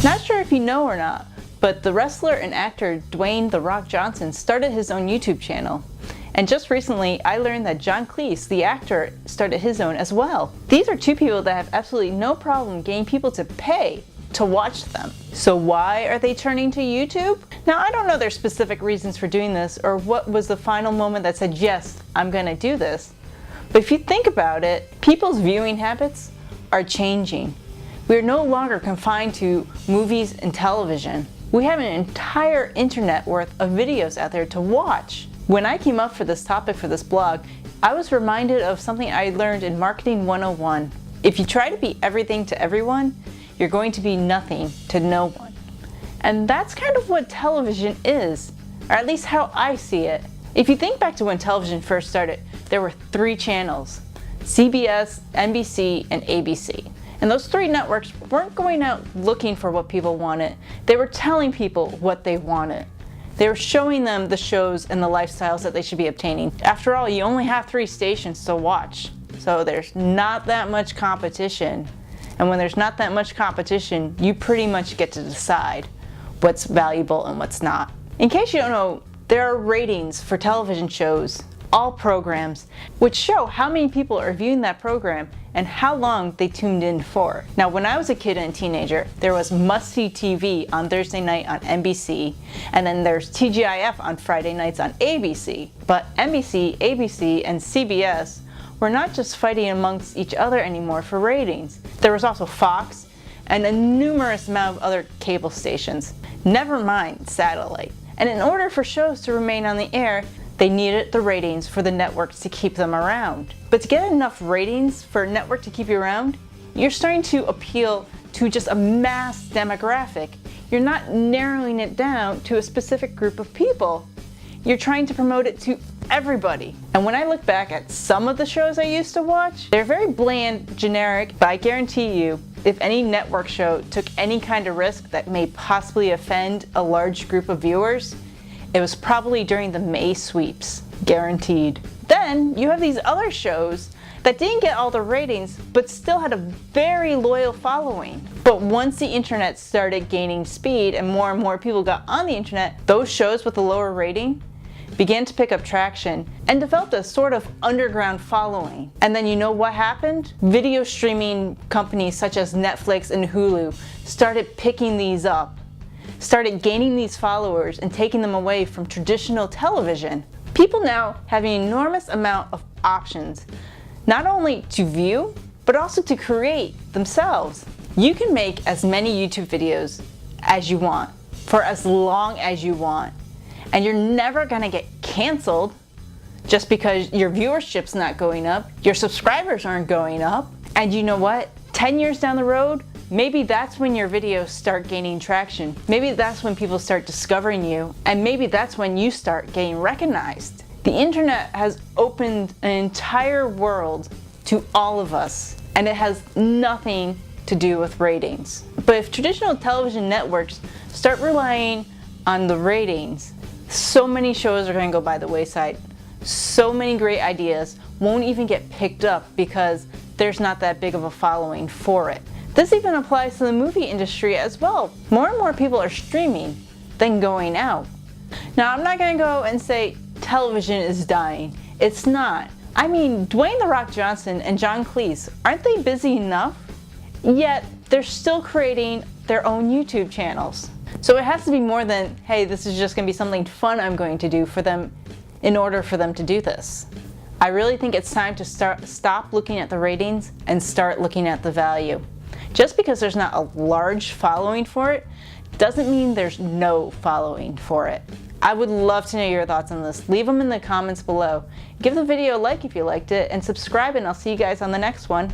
Not sure if you know or not, but the wrestler and actor Dwayne "The Rock" Johnson started his own YouTube channel. And just recently, I learned that John Cleese, the actor, started his own as well. These are two people that have absolutely no problem getting people to pay to watch them. So why are they turning to YouTube? Now, I don't know their specific reasons for doing this or what was the final moment that said, yes, I'm gonna do this. But if you think about it, people's viewing habits are changing. We are no longer confined to movies and television. We have an entire internet worth of videos out there to watch. When I came up for this topic for this blog, I was reminded of something I learned in Marketing 101. If you try to be everything to everyone, you're going to be nothing to no one. And that's kind of what television is, or at least how I see it. If you think back to when television first started, there were 3 channels: CBS, NBC, and ABC. And those 3 networks weren't going out looking for what people wanted. They were telling people what they wanted. They were showing them the shows and the lifestyles that they should be obtaining. After all, you only have 3 stations to watch, so there's not that much competition. And when there's not that much competition, you pretty much get to decide what's valuable and what's not. In case you don't know, there are ratings for television shows, all programs, which show how many people are viewing that program and how long they tuned in for. Now, when I was a kid and a teenager, there was must-see TV on Thursday night on NBC, and then there's TGIF on Friday nights on ABC. But NBC, ABC, and CBS were not just fighting amongst each other anymore for ratings. There was also Fox and a numerous amount of other cable stations, never mind satellite. And in order for shows to remain on the air, they needed the ratings for the networks to keep them around. But to get enough ratings for a network to keep you around, you're starting to appeal to just a mass demographic. You're not narrowing it down to a specific group of people. You're trying to promote it to everybody. And when I look back at some of the shows I used to watch, they're very bland, generic, but I guarantee you, if any network show took any kind of risk that may possibly offend a large group of viewers, it was probably during the May sweeps, guaranteed. Then you have these other shows that didn't get all the ratings, but still had a very loyal following. But once the internet started gaining speed and more people got on the internet, those shows with a lower rating began to pick up traction and developed a sort of underground following. And then you know what happened? Video streaming companies such as Netflix and Hulu started picking these up, started gaining these followers and taking them away from traditional television. People now have an enormous amount of options, not only to view, but also to create themselves. You can make as many YouTube videos as you want, for as long as you want. And you're never gonna get canceled just because your viewership's not going up, your subscribers aren't going up. And you know what? 10 years down the road, maybe that's when your videos start gaining traction. Maybe that's when people start discovering you, and maybe that's when you start getting recognized. The internet has opened an entire world to all of us, and it has nothing to do with ratings. But if traditional television networks start relying on the ratings, so many shows are going to go by the wayside. So many great ideas won't even get picked up because there's not that big of a following for it. This even applies to the movie industry as well. More and more people are streaming than going out. Now, I'm not going to go and say television is dying. It's not. I mean, Dwayne "The Rock" Johnson and John Cleese, aren't they busy enough? Yet, they're still creating their own YouTube channels. So it has to be more than, hey, this is just going to be something fun I'm going to do for them in order for them to do this. I really think it's time to stop looking at the ratings and start looking at the value. Just because there's not a large following for it doesn't mean there's no following for it. I would love to know your thoughts on this. Leave them in the comments below. Give the video a like if you liked it, and subscribe, and I'll see you guys on the next one.